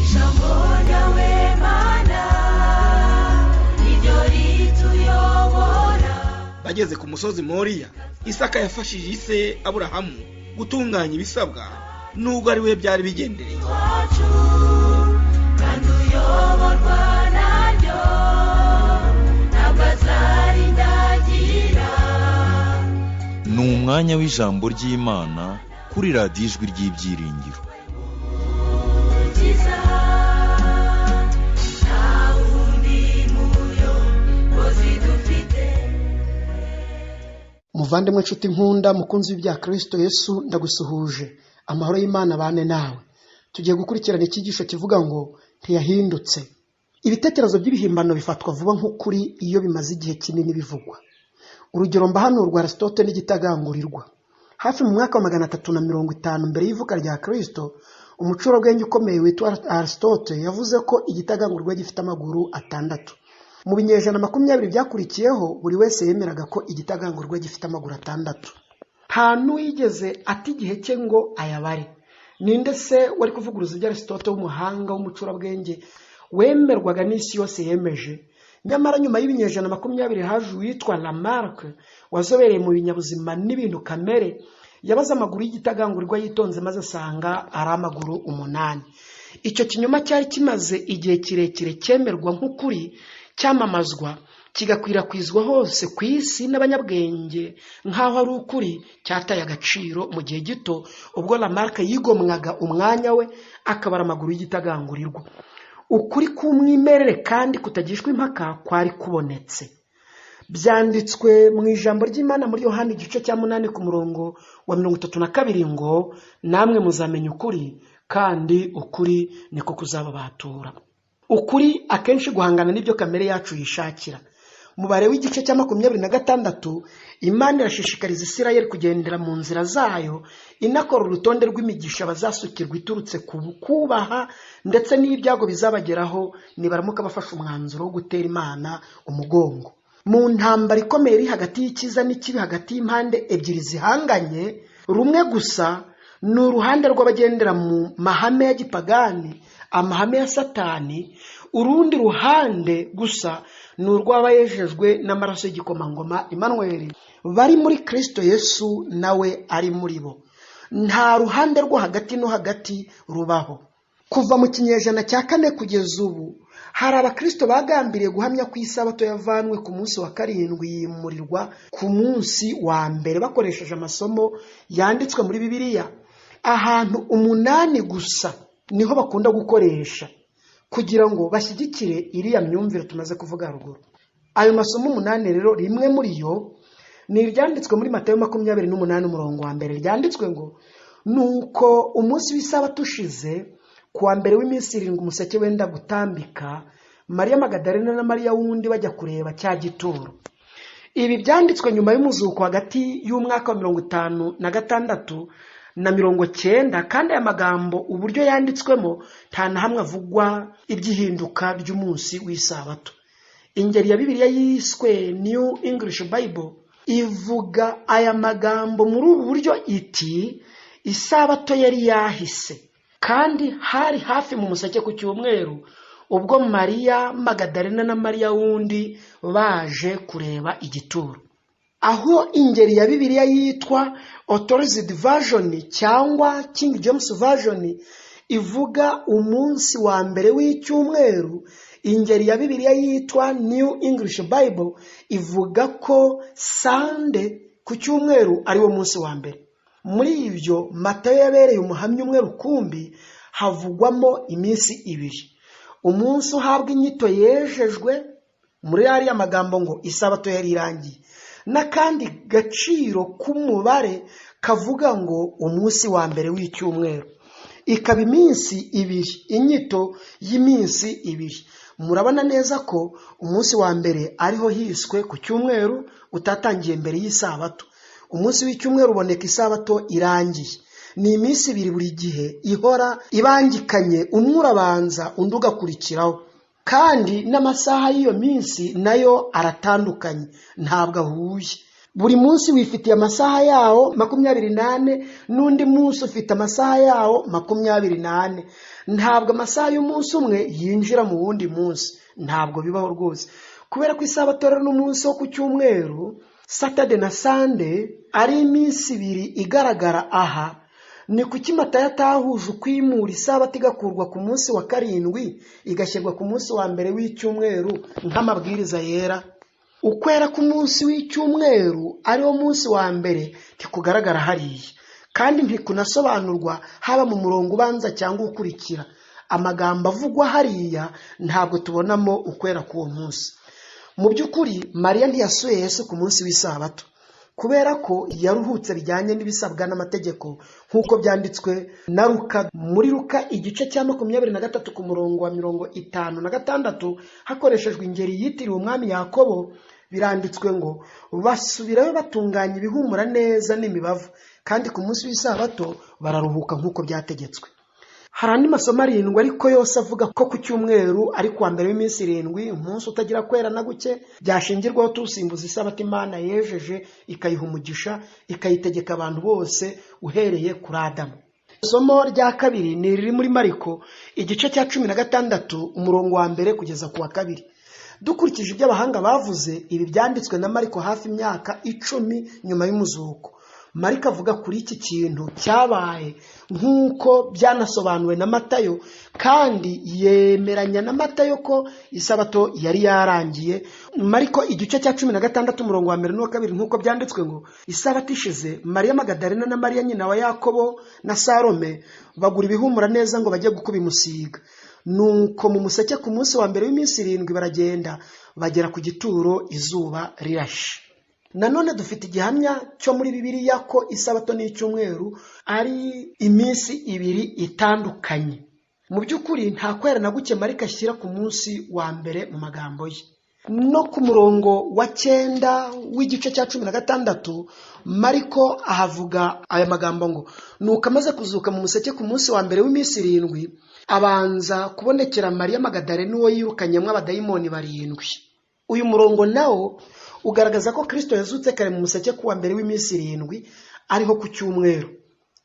ijambo ryawe mana niryo rituyobora. Bageze ku musozi Moriya, Isaka yafashije ise Aburahamu gutunganya ibisabwa nubwo ari we byari bigendereye. Kandi uyoborwa naryo ntabwo azarindagira. Ni umwanya w'ijambo ry'Imana kuri radiyo Ijwi ry'Ibyiringiro. Muvandimwe nshuti nkunda mukunzi w'ibya Kristo Yesu, ndagusuhuje. Amahoro y'Imana bane nawe. Tugiye gukurikirana icyigisho kivuga ngo ntiyahindutse. Ibitekerezo by'ibihimbano bifatwa vuba nk'ukuri iyo bimaze igihe kinini bivugwa. Urugero mba hano rwa Aristote n'igitagangurirwa. Hafi mu mwaka wa 350 mbere y'ivuka rya Kristo, umucurabwenge ukomeye witwa Aristote yavuze ko igitagangurirwa gifite amaguru 6. Mu binyejana 20 byakurikiyeho buri wese yemeraga ko igitagangurirwa gifite amaguru 6. Nta n'uwigeze ati igihe cye ngo ayabare. Ninde se wari kuvuguruza ibya Aristote w'umuhanga w'umucurabwenge wemerwaga n'isi yose yemeje? Nyamara nyuma y'ibinyejana 20 haje witwa Lamarck wazobereye mu binyabuzima n'ibintu kamere, yabaza amaguru y'igitagangurirwa yitonze maze asanga ari amaguru 8. Icyo kinyoma cyari kimaze igihe kirekire cyemerwa nk'ukuri, cyamamazwa kigakwirakwizwa hose ku isi n'abanyabwenge nk'aho ari ukuri, cyataye agaciro mu gihe gito ubwo Lamarck yigomwaga umwanya we akabara amaguru y'igitagangurirwa. Ukuri k'umwimerere kandi kutagishwa impaka kwari kubonetse. Byanditswe mu ijambo ry'Imana muri Yohana igice cya 8 ku murongo wa 32 ngo namwe muzamenya ukuri kandi ukuri niko kuzababatura. Ukuri akenshi guhangana n'ibyo kamere yacu yishakira. Mubare w'igice cya 26 Imana irashishikariza Isirayeli kugendera mu nzira zayo, inakora urutonde rw'imigisha bazasukirwa iturutse ku kubaha ndetse n'ibyago bizabageraho nibaramuka bafashe umwanzuro wo gutera Imana umugongo. Mu ntambara ikomeye iri hagati y'icyiza n'ikibi, hagati y'impande ebyiri zihanganye, rumwe gusa ni uruhande rw'abagendera mu mahame ya gipagani, amahame ya Satani. Urundi ruhande gusa ni urw'abayejejwe n'amaraso y'igikomangoma Emmanuel, bari muri Kristo Yesu nawe ari muri bo. Nta ruhande rwo hagati no hagati rubaho. Kuva mu kinyejana cya 4 kugeza ubu, hari abakristo bagambiriye guhamya ko isabato yavanwe ku munsi wa 7 yimurirwa ku munsi wa mbere bakoresheje amasomo yanditswe muri Bibiliya. Ahantu 8 gusa niho bakunda gukoresha kugira ngo bashyigikire iriya myumvire tumaze kuvuga haruguru. Ayo masomo 8 rero, rimwe muri yo ni iryanditswe muri Matayo 28 umurongo wa mbere, ryanditswe ngo nuko umunsi w'isabato ushize kuwa mbere w'iminsi 7 umuseke wenda gutambika, Mariya Magadalena na Mariya wundi bajya kureba cya gituro. Ibi byanditswe nyuma y'umuzuko hagati y'umwaka wa 56 na 90, kandi aya magambo uburyo yanditswemo nta na hamwe avugwa ibyihinduka by'umunsi w'isabato. Ingeri ya Bibiliya yiswe New English Bible ivuga aya magambo muri ubu buryo iti isabato yari yahise, kandi hari hafi mu museke ku cyumweru ubwo Mariya Magadalena na Mariya wundi baje kureba igituro. Aho ingeri ya Bibiliya yitwa Authorized Version cyangwa King James Version ivuga umunsi wa mbere w'icyumweru, ingeri ya Bibiliya yitwa New English Bible ivuga ko Sunday ku cyumweru ari wo munsi wa mbere. Muri ibyo Matayo yabereye umuhamya umwe rukumbi, havugwamo iminsi 2. Umunsi uhabwa inyito yejejwe muri ariya magambo ngo isabato yari irangiye, n'akandi gaciro k'umubare kavuga ngo umunsi wa mbere w'icyumweru. Ikaba iminsi 2, inyito y'iminsi 2. Murabona neza ko umunsi wa mbere ariho hiswe ku cyumweru utatangiye mbere y'isabato. Umunsi w'icyumweru uboneka isabato irangiye. Ni iminsi 2 buri gihe ihora ibangikanye, umwe urabanza undi ugakurikiraho, kandi n'amasaha y'iyo minsi nayo aratandukanye, ntabwo ahuye. buri munsi wifitiye amasaha yawo 24 n'undi munsi ufite amasaha yawo 24. Ntabwo amasaha y'umunsi umwe yinjira mu wundi munsi, ntabwo bibaho rwose. Kubera ko isabato rero n'umunsi wo ku cyumweru, Saturday na Sunday, ari iminsi ibiri igaragara aha, ni kuki Matayo atahuje ukwimura isabato igakurwa ku munsi wa karindwi igashyirwa ku munsi wa mbere w'icyumweru nk'amabwiriza yera? Ukwera ku munsi w'icyumweru ari wo munsi wa mbere ntikugaragara hariya, kandi ntikunasobanurwa haba mu murongo ubanza cyangwa ukurikira. Amagambo avugwa hariya ntabwo tubonamo ukwera k'uwo munsi. Mu by'ukuri Mariya ntiyasuye Yesu ku munsi w'isabato, kubera ko yaruhutse bijyanye n'ibisabwa n'amategeko nk'uko byanditswe na Luka. Muri Luka igice cya 23 ku murongo wa 56 hakoreshejwe ingeri yitiriwe umwami Yakobo, biranditswe ngo basubirayo batunganya ibihumura neza n'imibavu, kandi ku munsi w'isabato bararuhuka nk'uko byategetswe. Hari andi masomo 7 ariko yose avuga ko ku cyumweru ari kuwa mbere w'iminsi 7, umunsi utagira kwera na guke, byashingirwaho tusimbuza isabato Imana yejeje ikayiha umugisha, ikayitegeka abantu bose uhereye kuri Adamu. Isomo rya kabiri ni riri muri Mariko igice cya 16 umurongo wa mbere kugeza ku wa 2. Dukurikije ibyo abahanga bavuze, ibi byanditswe na Mariko hafi imyaka 10 nyuma y'umuzuko. Mariko avuga kuri iki kintu cyabaye nk'uko byanasobanuwe na Matayo, kandi yemeranya na Matayo ko isabato yari yarangiye. Mariko igice cya 16 umurongo wa 1 n'uwa 2 nk'uko byanditswe ngo, isabato ishize Mariya Magadalena na Mariya nyina wa Yakobo na Salome bagura ibihumura neza ngo bajye gukubimusiga. Nuko mu museke ku munsi wa mbere w'iminsi 7 baragenda bagera ku gituro izuba rirashe. Nanone dufite igihamya cyo muri Bibiliya ko isabato n'icyumweru ari iminsi ibiri itandukanye. Mu by'ukuri nta kwera na guke Mariko ashyira ku munsi wa mbere mu magambo ye. No ku murongo wa 9 w'igice cya 16 Mariko ahavuga aya magambo ngo, nuko amaze kuzuka mu museke ku munsi wa mbere w'iminsi 7 abanza kubonekera Mariya Magadalena uwo yirukanyemo abadayimoni 7. Uyu murongo nawo ugaragaza ko Kristo yazutse kare mu museke kuwa mbere w'iminsi 7 ariho ku cyumweru,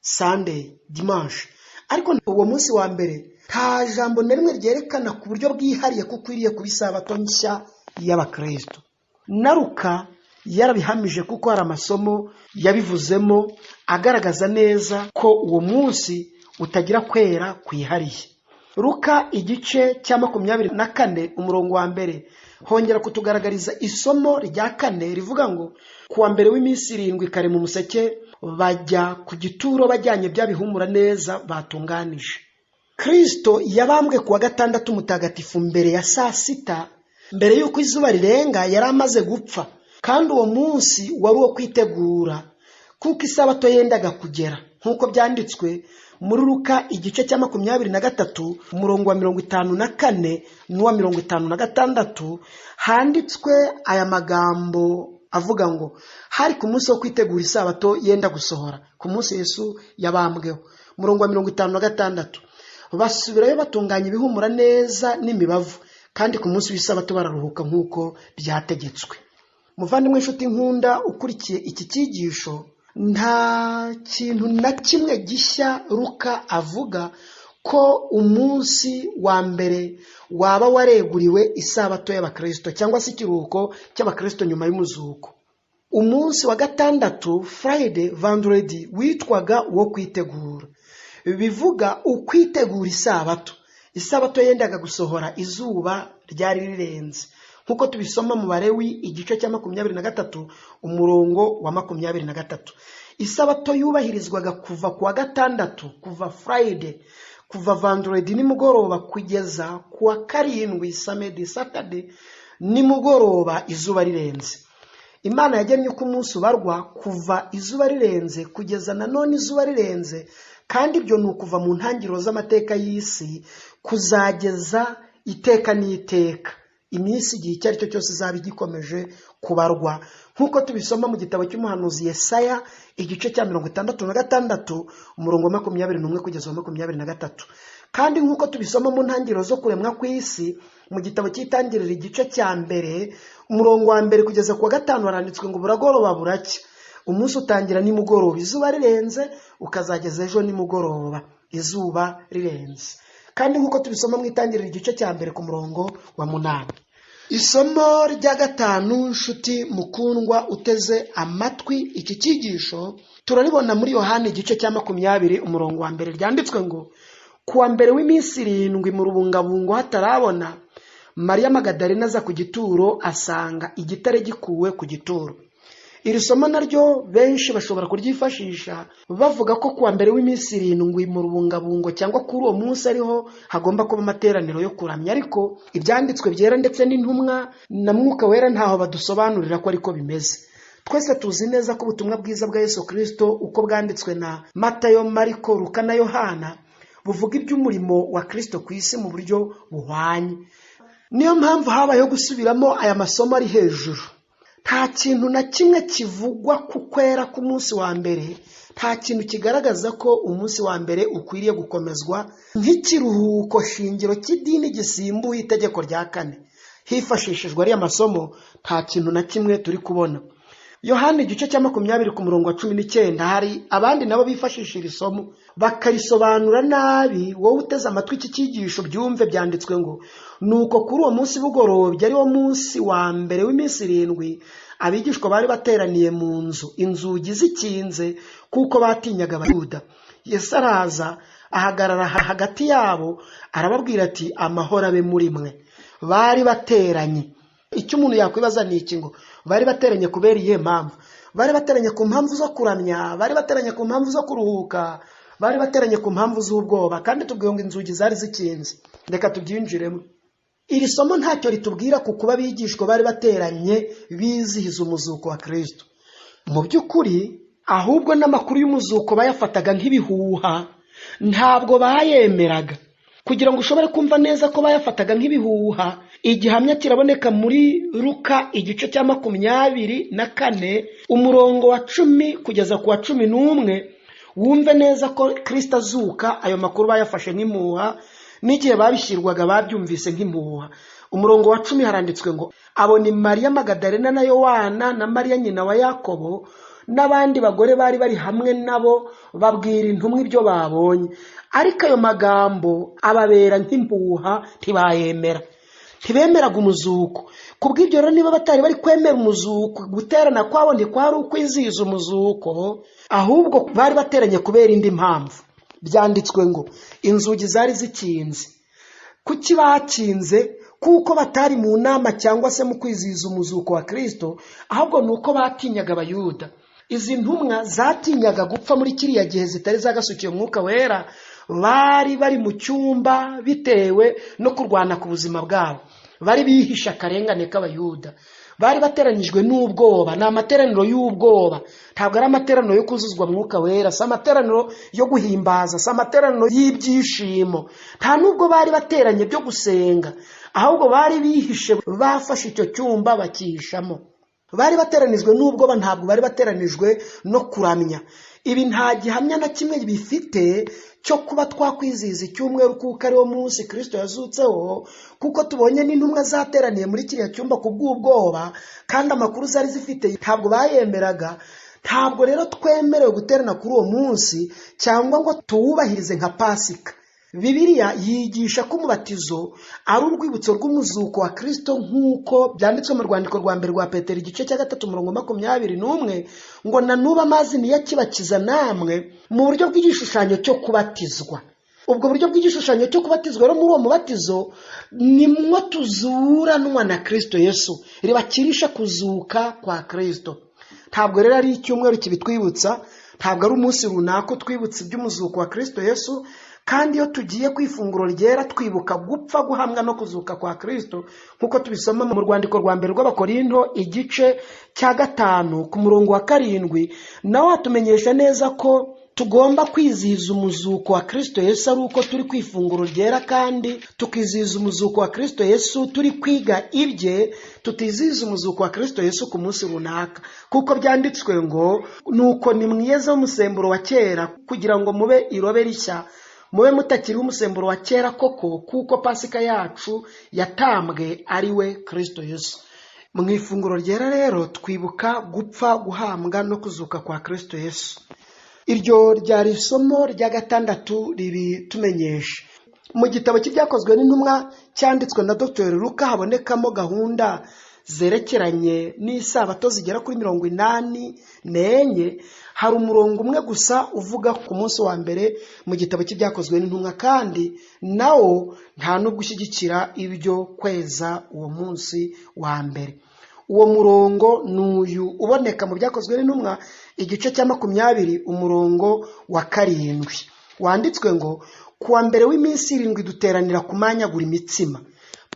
Sunday, Dimanche. Ariko uwo munsi wa mbere nta jambo na rimwe ryerekana ku buryo bwihariye ko ukwiriye kuba isabato nshya y'abakristo. Na Luka yarabihamije kuko hari amasomo yabivuzemo agaragaza neza ko uwo munsi utagira kwera kwihariye. Luka igice cya 24 umurongo wa mbere hongera kutugaragariza isomo rya 4 rivuga ngo, kuwa mbere w'iminsi 7 kare mu museke bajya ku gituro bajyanye bya bihumura neza batunganije. Kristo yabambwe kuwa 6 mutagatifu mbere ya saa 6, mbere y'uko izuba rirenga yari amaze gupfa, kandi uwo munsi wari uwo kwitegura kuko isabato yendaga kugera nk'uko byanditswe muri Luka igice cya 23 umurongo wa 54 n'uwa 56 handitswe aya magambo avuga ngo, hari ku munsi wo kwitegura isabato yenda gusohora, ku munsi Yesu yabambweho. Umurongo wa 56 basubirayo batunganya ibihumura neza n'imibavu, kandi ku munsi w'isabato bararuhuka nk'uko byategetswe. Muvandimwe inshuti nkunda ukurikiye iki cyigisho, nta kintu na kimwe gishya Luka avuga ko umunsi wa mbere waba wareguriwe isabato y'abakristo cyangwa se ikiruhuko cy'abakristo nyuma y'umuzuko. Umunsi wa 6 Friday, Vendredi witwaga uwo kwitegura. Bivuga ukwitegura isabato. Isabato yendaga gusohora izuba ryari rirenze, nkuko tubisoma mu Balewi igice cya 23 umurongo wa 23. Isabato yubahirizwaga kuva kuwa 6, kuva Friday, kuva Vendredi nimugoroba kugeza kuwa 7 Samedi, Saturday nimugoroba izuba rirenze. Imana yagennye ko umunsi ubarwa kuva izuba rirenze kugeza nanone izuba rirenze, kandi ibyo ni ukuva mu ntangiriro z'amateka y'isi kuzageza iteka n'iteka. Iminsi igihe icyo ari cyo cyose izaba igikomeje kubarwa, nk'uko tubisoma mu gitabo cy'umuhanuzi Yesaya igice cya 66 umurongo wa 21 kugeza wa 23. kandi nk'uko tubisoma mu ntangiriro zo kuremwa kw'isi mu gitabo cy'itangiriro igice cya mbere umurongo wa mbere kugeza ku wa 5 haranditswe ngo buragoroba buracya, umunsi utangira nimugoroba izuba rirenze ukazageza ejo nimugoroba izuba rirenze. Kandi nk'uko tubisoma mu itangiriro igice cya mbere ku murongo wa 8. Isomo rya 5 nshuti mukundwa uteze amatwi iki cyigisho turaribona muri Yohana igice cya 20 umurongo wa mbere ryanditswe ngo kuwa mbere w'iminsi 7 mu rubungabungo hatarabona, Mariya Magadalena aza ku gituro asanga igitare gikuwe ku gituro. Iri somo naryo benshi bashobora kuryifashisha bavuga ko kuwa mbere w'iminsi 7 mu rubungabungo cyangwa kuri uwo munsi ariho hagomba kuba amateraniro yo kuramya, ariko ibyanditswe byera ndetse n'intumwa na Mwuka Wera ntaho badusobanurira ko ariko bimeze. Twese tuzi neza ko ubutumwa bwiza bwa Yesu Kristo uko bwanditswe na Matayo, Mariko, Luka na Yohana buvuga iby'umurimo wa Kristo ku isi mu buryo buhwanye. Niyo mpamvu habayeho gusubiramo aya masomo ari hejuru. Nta kintu na kimwe kivugwa ku kwera ku munsi wa mbere, nta kintu kigaragaza ko umunsi wa mbere ukwiriye gukomezwa nk'ikiruhuko shingiro cy'idini gisimbuye itegeko rya 4. Hifashishijwe ari amasomo nta kintu na kimwe turi kubona. Yohana igice cya 20 ku murongo wa 19 hari abandi nabo bifashisha iri somo bakarisobanura nabi. Wowe uteze amatwi iki cyigisho byumve byanditswe ngo nuko kuri uwo munsi bugorobye ari wo munsi wa mbere w'iminsi 7 abigishwa bari bateraniye mu nzu inzugi zikinze kuko batinyaga Abayuda. Yesu araza ahagarara hagati yabo arababwira ati amahoro abe muri mwe. Bari bateranye. Icyo umuntu yakwibaza ni iki ngo bari bateranye kubera iyihe mpamvu? Bari bateranye ku mpamvu zo kuramya, bari bateranye ku mpamvu zo kuruhuka, bari bateranye ku mpamvu z'ubwoba, kandi tubwiye ngo inzugi zari zikinze. Reka tubyinjiremo. Iri somo ntacyo ritubwira ku kuba bigishwa bari bateranye bizihiza umuzuko wa Kristo. Mu by'ukuri ahubwo n'amakuru y'umuzuko bayafataga nk'ibihuha, ntabwo bayemeraga. Kugira ngo ushobore kumva neza ko bayafataga nk'ibihuha, igihamya kiraboneka muri Luka igice cya 24 umurongo wa 10 kugeza ku wa 11. Wumve neza ko Kristo azuka ayo makuru bayafashe nk'impuha, n'igihe babishyirwaga babyumvise nk'impuha. Umurongo wa 10 haranditswe ngo abo ni Mariya Magadalena na Yohana na Mariya nyina wa Yakobo n'abandi bagore bari bari hamwe nabo babwira intumwa ibyo babonye. Ariko ayo magambo ababera nk'impuha, ntibayemera. Ntibemeraga umuzuko. Kubw'ibyo rero niba batari bari kwemera umuzuko, guterana kwabo ntikwari ukwizihiza umuzuko, ahubwo bari bateranye kubera indi mpamvu. Byanditswe ngo inzugi zari zikinze. Kuki bakinze? Kuko batari mu nama cyangwa se mu kwizihiza umuzuko wa Kristo, ahubwo nuko batinyaga Abayuda. Izi ntumwa zatinyaga gupfa muri kiriya gihe zitari zagasukiye Mwuka Wera, bari bari mu cyumba bitewe no kurwana ku buzima bwabo. Bari bihisha akarengane k'Abayuda. Bari bateranyijwe n'ubwoba, ni amateraniro y'ubwoba. Ntabwo ari amateraniro yo kuzuzwa Mwuka Wera, si amateraniro yo guhimbaza, si amateraniro y'ibyishimo. Nta nubwo bari bateranye byo gusenga, ahubwo bari bihishe, bafashe icyo cyumba bakihishamo. Bari bateranijwe n'ubwoba, ntabwo bari bateranijwe no kuramya. Ibi nta gihamya na kimwe bifite cyo kuba twakwizihiza icyumweru kuko ari wo munsi Kristo yazutseho, kuko tubonye n'intumwa zateraniye muri kiriya cyumba ku bw'ubwoba, kandi amakuru zari zifite ntabwo bayemeraga. Ntabwo rero twemerewe guterana kuri uwo munsi cyangwa ngo tuwubahirize nka Pasika. Bibiliya yigisha ko umubatizo ari urwibutso rw'umuzuko wa Kristo, nk'uko byanditswe mu rwandiko rwa mbere rwa Petero igice cya 3 umurongo 21 ngo na nuba amazi niyo akibakiza namwe mu buryo bw'igishushanyo cyo kubatizwa. Ubwo buryo bw'igishushanyo cyo kubatizwa rero muri uwo mubatizo nimwo tuzuranwa na Kristo Yesu, ribakirisha kuzuka kwa Kristo. Ntabwo rero ari icyumweru kibitwibutsa, ntabwo ari umunsi runaka twibutsa iby'umuzuko wa Kristo Yesu. Kandi iyo tugiye ku ifunguro ryera twibuka gupfa, guhamwa no kuzuka kwa Kristo, nkuko tubisoma mu rwandiko rwa mbere rw'Abakorinto igice cya 5 ku murongo wa 7. Nawe atumenyesha neza ko tugomba kwizihiza umuzuko wa Kristo Yesu ari uko turi ku ifunguro ryera, kandi tukizihiza umuzuko wa Kristo Yesu turi kwiga ibye, tutizihiza umuzuko wa Kristo Yesu ku munsi runaka. Kuko byanditswe ngo nuko nimwiyeze umusemburo wa kera kugira ngo mube irobe rishya, mube mutakiri umusemburo wa kera koko, kuko pasika yacu yatambwe ari we Kristo Yesu. Mu ifunguro ryera rero twibuka gupfa, guhambwa no kuzuka kwa Kristo Yesu. Iryo ryari isomo rya gatandatu ribitumenyesha. Mu gitabo cy'ibyakozwe n'intumwa cyanditswe na Dr. Luka habonekamo gahunda zerekeranye n'isabato zigera kuri 84. Hari umurongo umwe gusa uvuga ku munsi wa mbere mu gitabo cy'ibyakozwe n'intumwa, kandi nawo nta nubwo ushyigikira ibyo kweza uwo munsi wa mbere. Uwo murongo n'uyu uboneka mu byakozwe n'intumwa igice cya 20 umurongo wa 7, wanditswe ngo kuwa mbere w'iminsi 7 duteranira kumanyagura imitsima.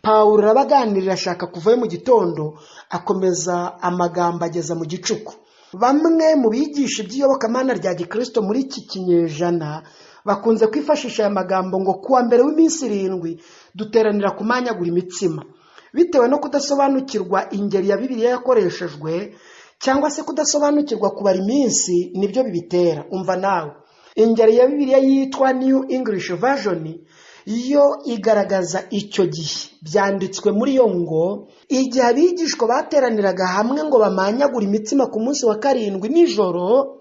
Pawulo arabaganirira ashaka kuvayo mu gitondo, akomeza amagambo ageza mu gicuku. Bamwe mu bigisha iby'iyobokamana rya Gikristo muri iki kinyejana bakunze kwifashisha aya magambo ngo kuwa mbere w'iminsi 7 duteranira kumanyagura imitsima, bitewe no kudasobanukirwa ingeri ya Bibiliya yakoreshejwe, cyangwa se kudasobanukirwa kubara iminsi nibyo bibitera. Umva nawe, ingeri ya Bibiliya yitwa New English Version yo igaragaza icyo gihe. Byanditswe muri yo ngo igihe abigishwa bateraniraga hamwe ngo bamanyagura imitsima ku munsi wa 7 nijoro,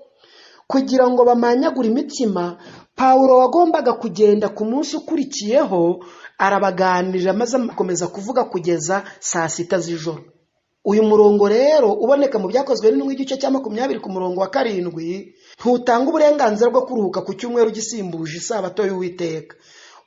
kugira ngo bamanyagure imitsima, Pawulo wagombaga kugenda ku munsi ukurikiyeho arabaganirira maze akomeza kuvuga kugeza saa 6 z'ijoro. Uyu murongo rero uboneka mu byakozwe n'intumwa igice cya 20 ku murongo wa 7 ntutanga uburenganzira bwo kuruhuka ku cyumweru gisimbuje isabato y'Uwiteka.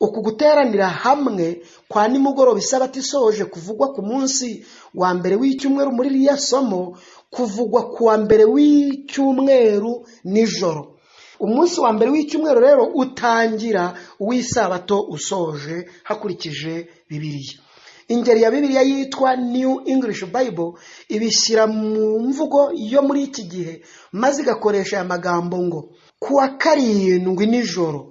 Uku guteranira hamwe kwa nimugoroba isabato isoje kuvugwa ku munsi wa mbere w'icyumweru muri iriya somo kuvugwa ku wa mbere w'icyumweru nijoro. Umunsi wa mbere w'icyumweru rero utangira w'isabato usoje hakurikije Bibiliya. Ingeri ya Bibiliya yitwa New English Bible ibishyira mu mvugo yo muri iki gihe maze igakoresha aya magambo ngo kuwa 7 nijoro.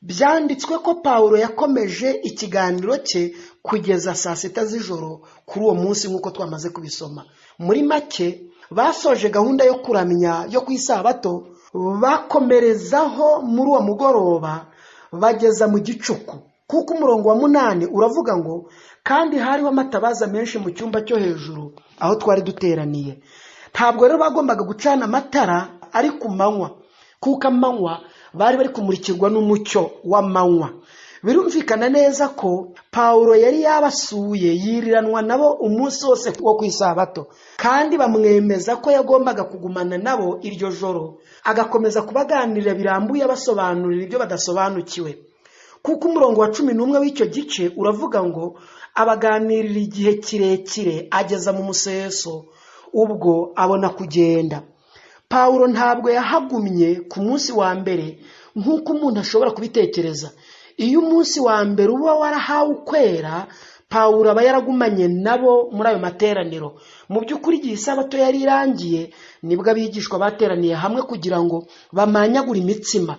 Byanditswe ko Pawulo yakomeje ikiganiro cye kugeza saa 6 z'ijoro kuri uwo munsi nk'uko twamaze kubisoma. Muri make basoje gahunda yo kuramya yo kwisabato, bakomerezaho muri uwo mugoroba bageza mu gicuku, kuko umurongo wa 8 uravuga ngo kandi hariho amatabaza menshi mu cyumba cyo hejuru aho twari duteraniye. Ntabwo rero bagombaga gucana amatara ari ku manywa, kuko amanywa bari bari kumurikirwa n'umucyo w'amanywa. Birumvikana neza ko Pawulo yari yabasuye yiriranwa nabo umunsi wose wo kwisabato, kandi bamwemeza ko yagombaga kugumana nabo iryo joro, agakomeza kubaganirira birambuye abasobanurira ibyo badasobanukiwe. Kuko umurongo wa 11 w'icyo gice uravuga ngo abaganirira igihe kirekire ageza mu museso, ubwo abona kugenda. Pawulo ntabwo yahagumye ku munsi wa mbere nk'uko umuntu ashobora kubitekereza. Iyo umunsi wa mbere uba warahawe ukwera, Pawulo aba yaragumanye nabo muri ayo materaniro. Mu by'ukuri igihe isabato yari irangiye nibwo abigishwa bateraniye hamwe kugira ngo bamanyagure imitsima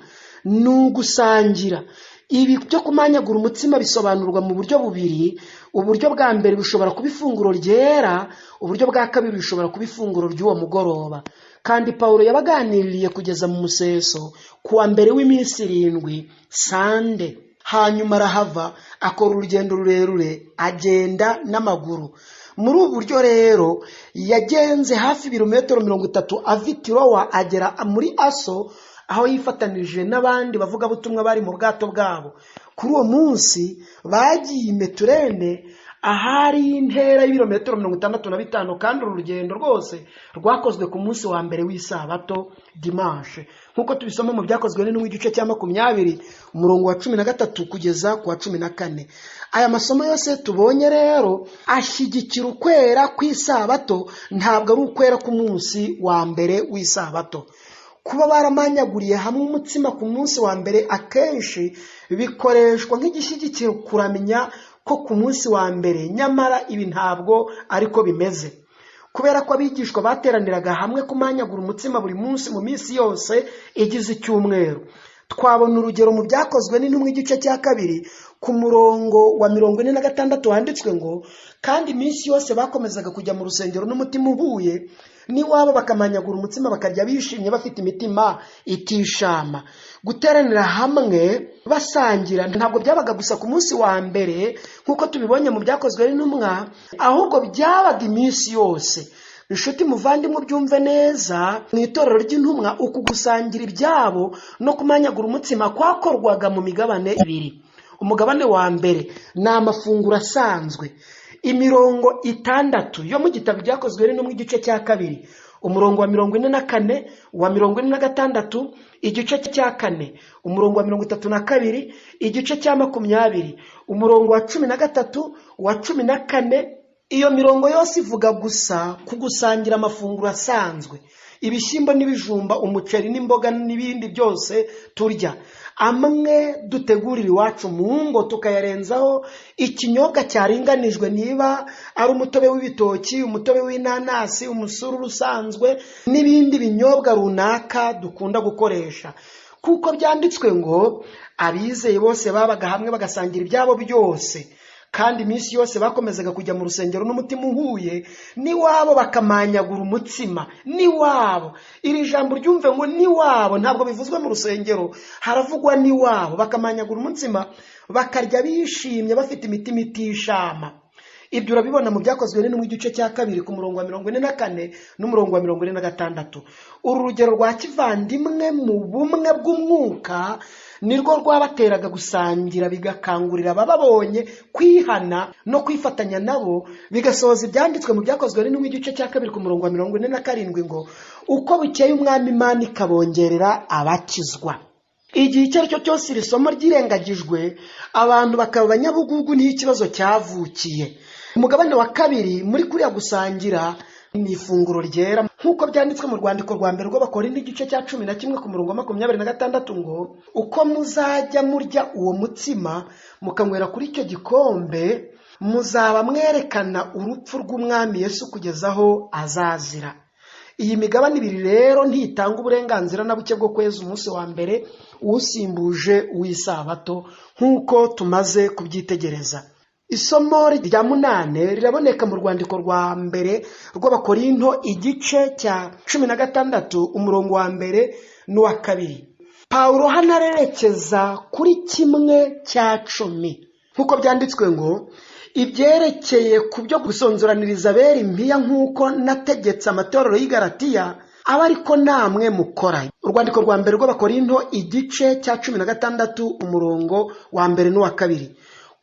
n'ugusangira. Ibi byo kumanyagura umutsima bisobanurwa mu buryo bubiri. Uburyo bwa mbere bishobora kuba ifunguro ryera, uburyo bwa kabiri bishobora kuba ifunguro ry'uwo mugoroba. Kandi Pawulo yabaganiriye kugeza mu museso kuwa mbere w'iminsi 7 Sande. Hanyuma arahava akora urugendo rurerure agenda n'amaguru. Muri ubu buryo rero yagenze hafi ibirometero 30 ava i Tirowa agera muri Aso, aho yifatanije n'abandi bavuga butumwa bari mu bwato bwabo. Kuri uwo munsi bagiye Meturene, ahari intera y'ibirometero 65, kandi uru rugendo rwose rwakozwe ku munsi wa mbere w'isabato dimanche, nkuko tubisoma mu byakozwe n'intumwa igice cya 20 umurongo wa 13 kugeza ku wa 14. Aya masomo yose tubonye rero ashyigikira ukwera kw'isabato, ntabwo ari ukwera ku munsi wa mbere w'isabato. Kuba baramanyaguriye hamwe umutsima ku munsi wa mbere akenshi bikoreshwa nk'igishyigikiro kuramenya ko ku munsi wa mbere, nyamara ibi ntabwo ariko bimeze. Kubera ko abigishwa bateraniraga hamwe kumanyagura umutsima buri munsi mu minsi yose igize icyumweru. Twabona urugero mu byakozwe n'intumwa igice cya 2 ku murongo wa 46 handitswe ngo kandi iminsi yose bakomezaga kujya mu rusengero n'umutima uhuye niwabo bakamanyagura umutsima bakarya bishimye bafite imitima itishama. Guteranira hamwe basangira ntabwo byabaga gusa ku munsi wa mbere nk'uko tubibonye mu byakozwe n'intumwa, ahubwo byabaga iminsi yose. Inshuti muvandimwe byumve neza, mu itorero ry'intumwa uku gusangira ibyabo no kumanyagura umutsima kwakorwaga mu migabane ibiri. Umugabane wa mbere ni amafunguro asanzwe, imirongo 6 yo mu gitabo byakozwe no mu gice cya kabiri, umurongo wa 44, wa 46, igice cya 4, umurongo wa 32, igice cya 20, umurongo wa 13, wa 14. Iyo mirongo yose ivuga gusa kugusangira amafunguro asanzwe, ibishyimbo n'ibijumba, umuceri n'imboga n'ibindi byose turya. Amwe dutegurira iwacu mu ngo tukayarenzaho ikinyobwa cyaringanijwe, niba ari umutobe w'ibitoki, umutobe w'inanasi, umusuru usanzwe n'ibindi binyobwa runaka dukunda gukoresha, kuko byanditswe ngo abizeye bose babaga hamwe bagasangira ibyabo byose. Kandi iminsi yose bakomezaga kujya mu rusengero n'umutima uhuye niwabo bakamanyagura umutsima. Niwabo, iri jambo ryumve ngo niwabo, ntabwo bivuzwe mu rusengero, haravugwa niwabo bakamanyagura umutsima bakarya bishimye bafite imitima itishama. Ibyo urabibona mu byakozwe no mu gice cya kabiri ku murongo wa 44 n'umurongo wa 46. Uru rugero rwa kivandimwe mu bumwe bw'umwuka nirwo rwabateraga gusangira, bigakangurira abababonye kwihana no kwifatanya nabo, bigasohoza ibyanditswe mu byakozwe no mu gice cya kabiri ku murongo wa 47 ngo uko bukeye umwami Imana ikabongerera abakizwa. Igihe icyo aricyo cyose iri somo ryirengagijwe, abantu bakaba abanyabugugu niyo ikibazo cyavukiye. Umugabane wa kabiri muri kuriya gusangira ni ifunguro ryera, nk'uko byanditswe mu rwandiko rwa mbere rw'Abakorinto igice cya 11 ku murongo wa 26 ngo uko muzajya murya uwo mutsima mukanywera kuri icyo gikombe muzaba mwerekana urupfu rw'umwami Yesu kugeza aho azazira. Iyi migabane ibiri rero ntitanga uburenganzira na buke bwo kweza umunsi wa mbere usimbuje w'isabato nk'uko tumaze kubyitegereza. Isomo rya 8 riraboneka mu rwandiko rwa mbere rw'Abakorinto igice cya 16 umurongo wa 1 n'uwa 2. Paulo hanarerekeza kuri 1/10 nk'uko byanditswe ngo ibyerekeye ku byo gusonzoraniriza abera impiya nk'uko nategetse amatorero y'i Galatiya aba ariko namwe mukora. Urwandiko rwa mbere rw'Abakorinto igice cya 16 umurongo wa 1 n'uwa 2.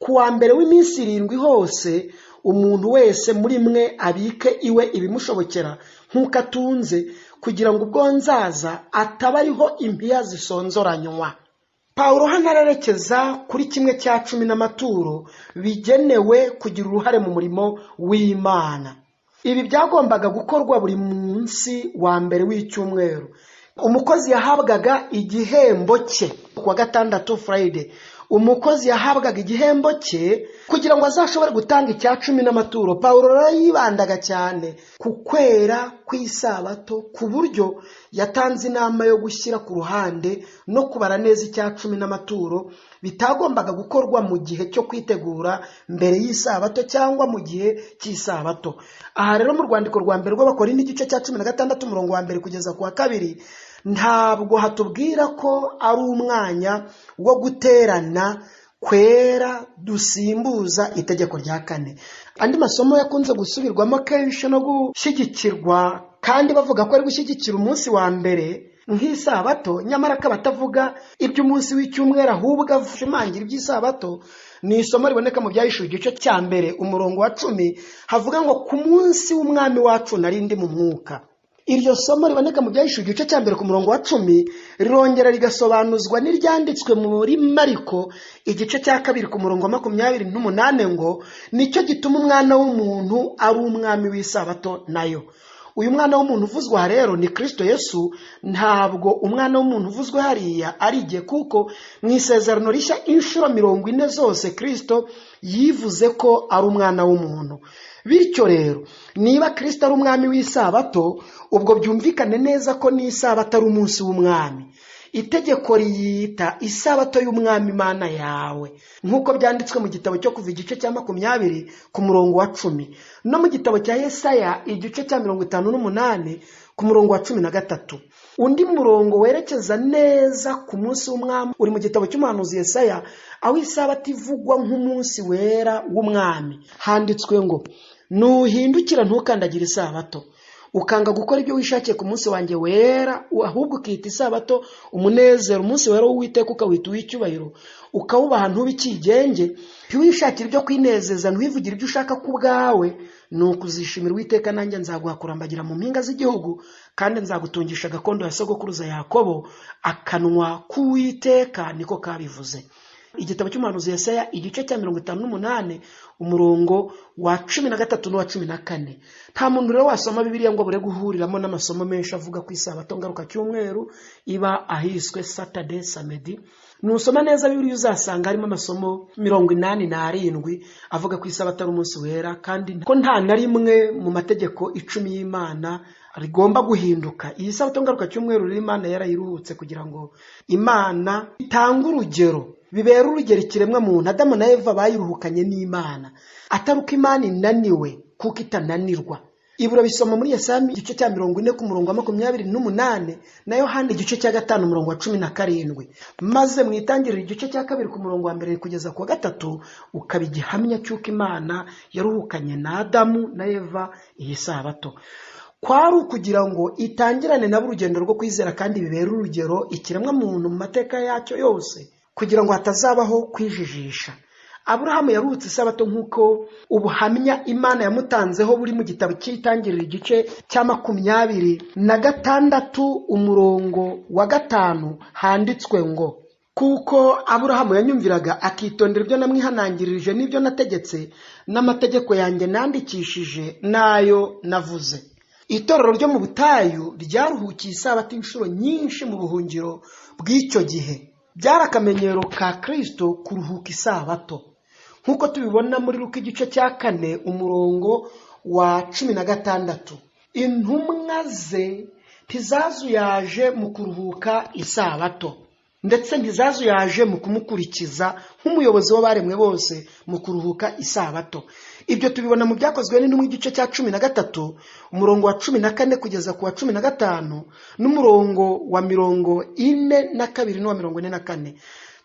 Kuwa mbere w'iminsi 7 hose umuntu wese muri mwe abike iwe ibimushobokera nk'uko atunze, kugira ngo ubwo nzaza ataba ariho impiya zisonzoranywa. Paulo hanarerekeza kuri 1/10 n'amaturo bigenewe kugira uruhare mu murimo w'Imana. Ibi byagombaga gukorwa buri munsi wa mbere w'icyumweru. Umukozi yahabwaga igihembo cye kuwa gatandatu, Friday. Umukozi yahabwaga igihembo cye kugira ngo azashobore gutanga 10 n'amaturo. Paulo yibandaga cyane ku kwera kw'isabato, ku buryo yatanze inama yo gushyira ku ruhande no kubara neza 10 n'amaturo bitagombaga gukorwa mu gihe cyo kwitegura mbere y'isabato cyangwa mu gihe cy'isabato. Aha rero mu rwandiko rwa mbere rw'Abakorinto igice cya 16 umurongo wa 1 kugeza ku wa 2 ntabwo hatubwira ko ari umwanya wo guterana kwera dusimbuza itegeko rya 4. Andi masomo yakunze gusubirwamo kenshi no gushyigikirwa kandi bavuga ko ari gushyigikira umunsi wa mbere nk'isabato, nyamara ko batavuga iby'umunsi w'icyumweru ahubwo ashimangira iby'isabato. Ni isomo riboneka mu Byahishuwe igice cya 1 umurongo wa 10 havuga ngo ku munsi w'umwami wacu nari ndi mu mwuka. Iryo somo riboneka mu Byahishuwe igice cya 1 ku murongo wa 10 rirongera rigasobanuzwa n'iryanditswe muri Mariko igice cya 2 ku murongo wa 28 ngo nicyo gituma umwana w'umuntu ari umwami w'isabato nayo. Uyu mwana w'umuntu uvuzwa rero ni Kristo Yesu, ntabwo umwana w'umuntu uvuzwe hariya ari igihe, kuko mu isezerano rishya inshuro 40 zose Kristo yivuze ko ari umwana w'umuntu. Bityo rero niba Kristo ari umwami w'isabato, ubwo byumvikane neza ko n'isabato ari umunsi w'umwami. itegeko riyita isabato y'umwami Imana yawe, nk'uko byanditswe mu gitabo cyo kuva igice cya 20 ku murongo wa 10, no mu gitabo cya Yesaya igice cya 58 ku murongo wa 13. Undi murongo werekeza neza ku munsi w'umwami uri mu gitabo cy'umuhanuzi Yesaya, aho isabato ivugwa nk'umunsi wera w'umwami. Handitswe ngo, nuhindukira ntukandagire isabato, ukanga gukora ibyo wishakiye ku munsi wanjye wera, ahubwo ukita isabato umunezero, umunsi wera w'Uwiteka ukawita uw'icyubahiro, ukawubaha ntubikigenge, ntiwishakire ibyo kwinezeza, ntiwivugire ibyo ushaka ku bwawe, nuko uzishimira Uwiteka, nanjye nzaguha kurambagira mu mpinga z'igihugu, kandi nzagutungisha gakondo ya sogokuruza Yakobo, akanwa k'Uwiteka niko kabivuze. Igitabo cy'umuhanuzi Yesaya igice cya 58 umurongo wa 13 n'uwa 14. Nta muntu rero wasoma Bibiliya ngo bure guhuriramo n'amasomo menshi avuga ku isabato ngaruka cyumweru iba ahiswe Saturday Samedi. Nusoma neza Bibiliya uzasanga harimo amasomo 87 avuga ku isabato ari umunsi wera, kandi ko nta na rimwe mu mategeko 10 y'Imana rigomba guhinduka. Iyi sabato ngaruka cyumweru rero Imana yarayiruhutse kugira ngo Imana itanga urugero, bibera urugero ikiremwa muntu. Adamu na Eva bayiruhukanye n'Imana, ataruka Imana inaniwe kuko itananirwa. Ibura bisoma muri Yesaya igice cya 40 ku murongo wa 28, na Yohana igice cya 5 umurongo wa 17, maze mwitangirira igice cya 2 ku murongo wa 1 kugeza ku wa 3 ukabigihamya cyuko Imana yaruhukanye na Adamu na Eva iyi sabato. Kwari ukugira ngo itangirane nabo urugendo rwo kwizera, kandi bibera urugero ikiremwa muntu mu mateka yacyo yose, kugira ngo hatazabaho kwijijisha. Aburahamu yaruhutse isabato nk'uko ubuhamya Imana yamutanzeho buri mu gitabo cy'itangiriro igice cya 26 umurongo wa 5, handitswe ngo, kuko Aburahamu yanyumviraga akitondera ibyo namwihanangirije n'ibyo nategetse, n'amategeko yanjye nandikishije nayo navuze. Itorero ryo mu butayu ryaruhukiye isabato inshuro nyinshi mu buhungiro bw'icyo gihe. Byari akamenyero ka Kristo kuruhuka isabato, nk'uko tubibona muri Luka igice cya 4 umurongo wa 16. Intumwa ze ntizazuyaje mu kuruhuka isabato, ndetse ntizazuyaje mu kumukurikiza nk'umuyobozi w'abaremwe bose mu kuruhuka isabato. Ibyo tubibona mu byakozwe n'intumwa igice cya 13 umurongo wa 14 kugeza ku wa 15, n'umurongo wa 42 n'uwa 44.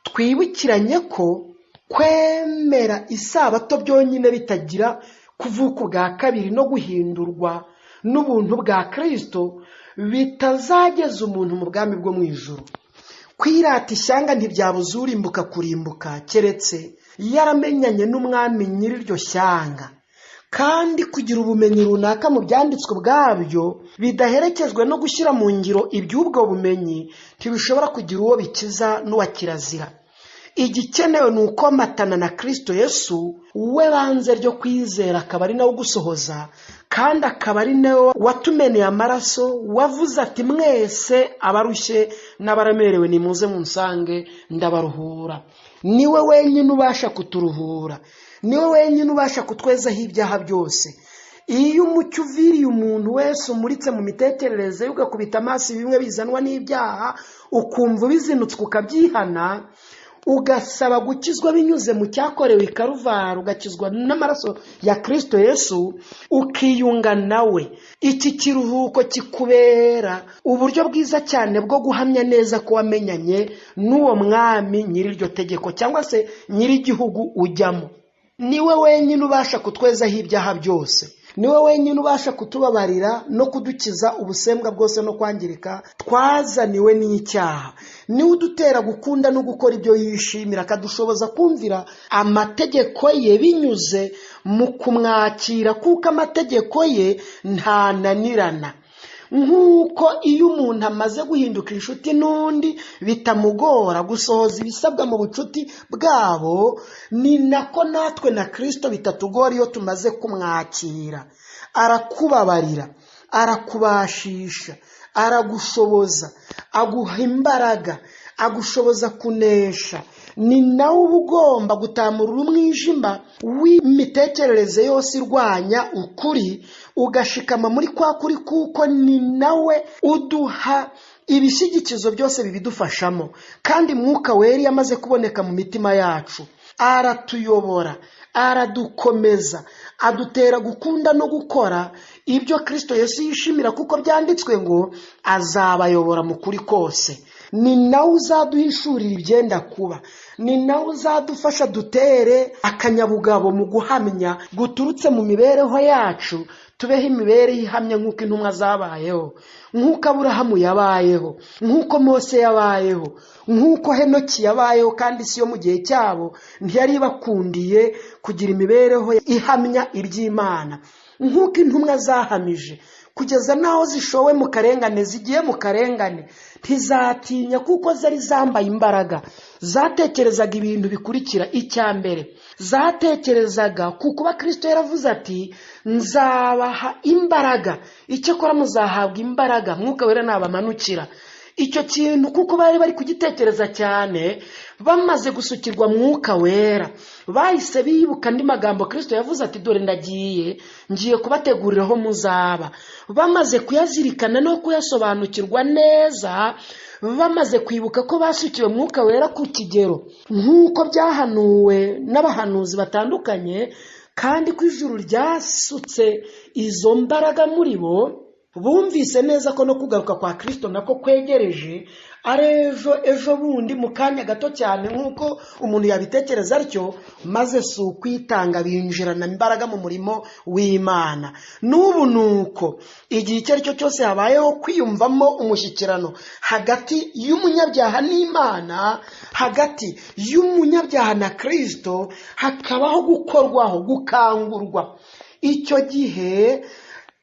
Twibukiranye ko kwemera isabato byonyine bitagira kuvuka bwa kabiri no guhindurwa n'ubuntu bwa Kristo bitazageza umuntu mu bwami bwo mu ijuru. Kwirata ishyanga ntibyabuza urimbuka kurimbuka, keretse yaramenyanye n'umwami nyir'iryo shyanga. Kandi kugira ubumenyi runaka mu byanditswe bwabyo bidaherekejwe no gushyira mu ngiro iby'ubwo bumenyi ntibishobora kugira uwo bikiza n'uwa kirazira. Igikenewe ni ukomatana na Kristo Yesu, we banze ryo kwizera, akaba ari nawe gusohoza, kandi akaba ari nawe watumeneye amaraso, wavuze ati, mwese abarushye n'abaremerewe nimuze munsange ndabaruhura. Niwe wenyine ubasha kuturuhura, niwe wenyine ubasha kutwezaho ibyaha byose. Iyo umucyo uviriye umuntu wese umuritse mu mitekerereze, ugakubita amaso bimwe bizanwa n'ibyaha, ukumva bizinutswe ukabyihana, ugasaba gukizwa binyuze mu cyakorewe i Karuvali, ugakizwa n'amaraso ya Kristo Yesu, ukiyunga nawe. Iki kiruhuko kikubera uburyo bwiza cyane bwo guhamya neza ko wamenyanye n'uwo mwami nyir'iryo tegeko, cyangwa se nyir'igihugu ujyamo. Niwe wenyine ubasha kutwezaho ibyaha byose, niwe wenyine ubasha kutubabarira no kudukiza ubusembwa bwose no kwangirika twazaniwe n'icyaha. Niwe udutera gukunda no gukora ibyo yishimira, akadushoboza kumvira amategeko ye binyuze mu kumwakira, kuko amategeko ye ntananirana. Nk'uko iyo umuntu amaze guhinduka inshuti n'undi bitamugora gusohoza ibisabwa mu bucuti bwabo, ni nako natwe na Kristo bitatugora iyo tumaze kumwakira. Arakubabarira, arakubashisha, aragushoboza, aguha imbaraga, agushoboza kunesha. Ni nawe uba ugomba gutamurura umwijima w'imitekerereze yose irwanya ukuri, ugashikama muri kwa kuri, kuko ni nawe uduha ibishyigikizo byose bibidufashamo, kandi mwuka wera iyo amaze kuboneka mu mitima yacu aratuyobora, aradukomeza, adutera gukunda no gukora ibyo Kristo Yesu yishimira, kuko byanditswe ngo azabayobora mu kuri kose. Ni nawe uzaduhishurira ibyenda kuba, ni nawe uzadufasha dutere akanyabugabo mu guhamya guturutse mu mibereho yacu, tubeho imibereho ihamya nk'uko intumwa zabayeho, nk'uko Aburahamu yabayeho, nk'uko Mose yabayeho, nk'uko Henoki yabayeho. Kandi si yo mu gihe cyabo ntiyari bakundiye kugira imibereho ihamya iby'Imana, nk'uko intumwa zahamije kugeza naho zishowe mu karengane, zigiye mu karengane ntizatinya, kuko zari zambaye imbaraga. Zatekerezaga ibintu bikurikira: icya mbere, zatekerezaga ku kuba Kristo yaravuze ati nzabaha imbaraga, icyakora muzahabwa imbaraga mwuka wera nabamanukira. Icyo kintu kuko bari bari kugitekereza cyane, bamaze gusukirwa mwuka wera bahise bibuka andi magambo Kristo yavuze ati dore ngiye kubateguriraho muzaba. Bamaze kuyazirikana no kuyasobanukirwa neza, bamaze kwibuka ko basukiwe mwuka wera ku kigero nk'uko byahanuwe n'abahanuzi batandukanye, kandi ko ijuru ryasutse izo mbaraga muri bo, bumvise neza ko no kugaruka kwa Kristo nako kwegereje, ari ejo bundi mu kanya gato cyane nk'uko umuntu yabitekereza atyo, maze si ukwitanga binjirana imbaraga mu murimo w'Imana. N'ubu nuko igihe icyo ari cyo cyose habayeho kwiyumvamo umushyikirano hagati y'umunyabyaha n'Imana, hagati y'umunyabyaha na Kristo, hakabaho gukorwaho, gukangurwa. Icyo gihe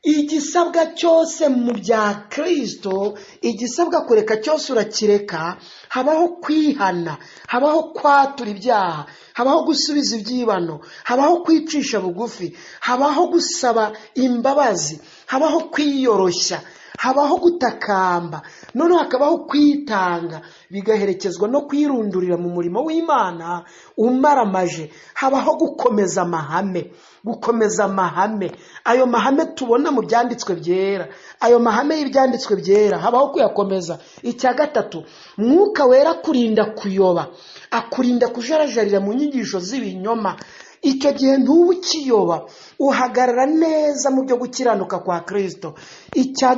igisabwa cyose mu bya Kristo, igisabwa kureka cyose urakireka. Habaho kwihana, habaho kwatura ibyaha, habaho gusubiza ibyibano, habaho kwicisha bugufi, habaho gusaba imbabazi, habaho kwiyoroshya, habaho gutakamba, noneho hakabaho kwitanga, bigaherekezwa no kwirundurira mu murimo w'Imana umaramaje. Habaho gukomeza amahame, gukomeza amahame. Ayo mahame tubona mu byanditswe byera, ayo mahame y'ibyanditswe byera habaho kuyakomeza. Icya gatatu, mwuka wera kurinda kuyoba, akurinda kujarajarira mu nyigisho z'ibinyoma. Icyo gihe ntuba ukiyoba, uhagarara neza mu byo gukiranuka kwa Kristo. Icya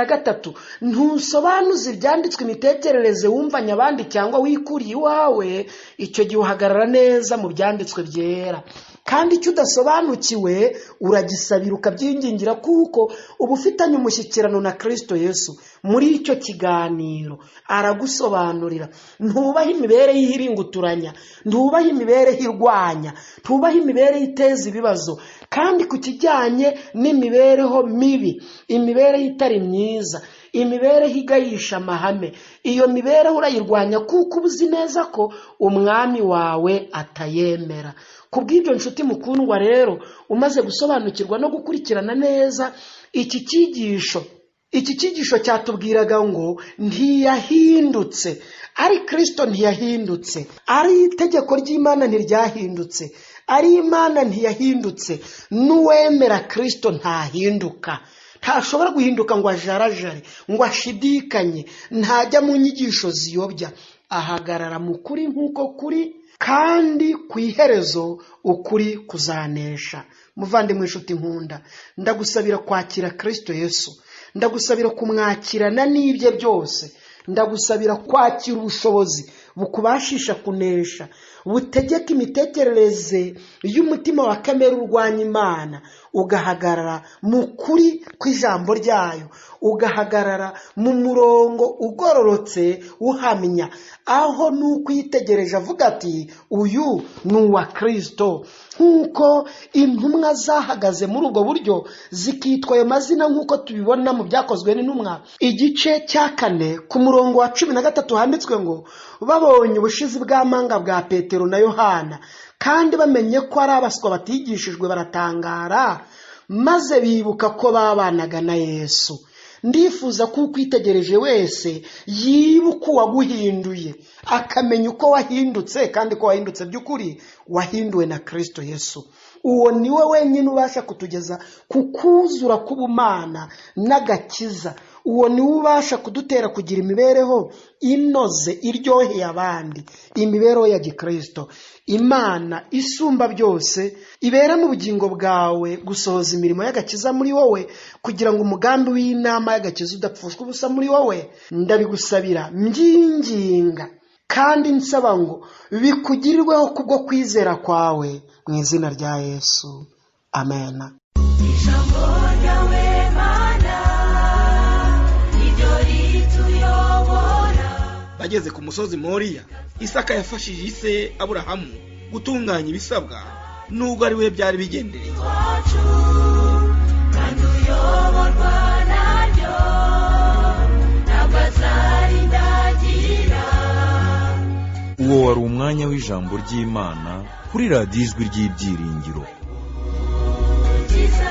gatatu, ntusobanuza ibyanditswe imitekerereze wumvanya abandi cyangwa wikuriye iwawe. Icyo gihe uhagarara neza mu byanditswe byera, kandi icyo udasobanukiwe uragisabira ukabyingingira, kuko uba ufitanye umushyikirano na Kristo Yesu. Muri icyo kiganiro aragusobanurira. Ntubaho imibereho ihiringuturanya, ntubaho imibereho irwanya, ntubaho imibereho iteza ibibazo. Kandi ku kijyanye n'imibereho mibi, imibereho itari myiza, imibereho igayisha amahame, iyo mibereho urayirwanya, kuko uzi neza ko umwami wawe atayemera. Kubw'ibyo nshuti mukundwa rero, umaze gusobanukirwa no gukurikirana neza iki cyigisho cyatubwiraga ngo ntiyahindutse. Ari Kristo ntiyahindutse, ari itegeko ry'Imana ntiryahindutse, ari Imana ntiyahindutse. N'uwemera Kristo ntahinduka, ntashobora guhinduka ngo ajarajare, ngo ashidikanye, ntajya mu nyigisho ziyobya. Ahagarara mu kuri nk'uko kuri, kandi ku iherezo ukuri kuzanesha. Muvandimwe inshuti nkunda, ndagusabira kwakira Kristo Yesu, ndagusabira kumwakirana n'ibye byose, ndagusabira kwakira ubushobozi bukubashisha kunesha, butegeka imitekerereze y'umutima wa kamere urwanya Imana, ugahagarara mu kuri kw'ijambo ryayo, ugahagarara mu murongo ugororotse uhamya, aho n'ukwitegereje avuga ati uyu ni uwa Kristo. Nk'uko intumwa zahagaze muri ubwo buryo zikitwa ayo mazina, nk'uko tubibona mu byakozwe n'intumwa igice cya 4 ku murongo wa 13 handitswe ngo babonye ubushizi bw'amanga bwa Petero na Yohana, kandi bamenye ko ari abaswa batigishijwe, baratangara, maze bibuka ko babanaga na Yesu. Ndifuza ko ukwitegereje wese yibuka uwaguhinduye, akamenya uko wahindutse, kandi ko wahindutse by'ukuri wahinduwe na Kristo Yesu. Uwo niwe wenyine ubasha kutugeza ku kuzura k'ubumana n'agakiza. uwo niwe ubasha kudutera kugira imibereho inoze iryoheye abandi, imibereho ya gikristo. Imana isumba byose ibera mu bugingo bwawe gusohoza imirimo y'agakiza muri wowe, kugira ngo umugambi w'inama y'agakiza udapfushwa ubusa muri wowe. Ndabigusabira mbyinginga kandi nsaba ngo bikugirirweho kubwo kwizera kwawe, mu izina rya Yesu, amen. ijambo ryawe mana niryo rituyobora. bageze ku musozi Moriya, Isaka yafashije ise Aburahamu gutunganya ibisabwa nubwo ari we byari bigendereye. Wacu kandi uyoborwa naryo ntabwo azarindagira. uwo wari umwanya w'ijambo ry'Imana kuri radiyo ijwi ry'ibyiringiro. Kiza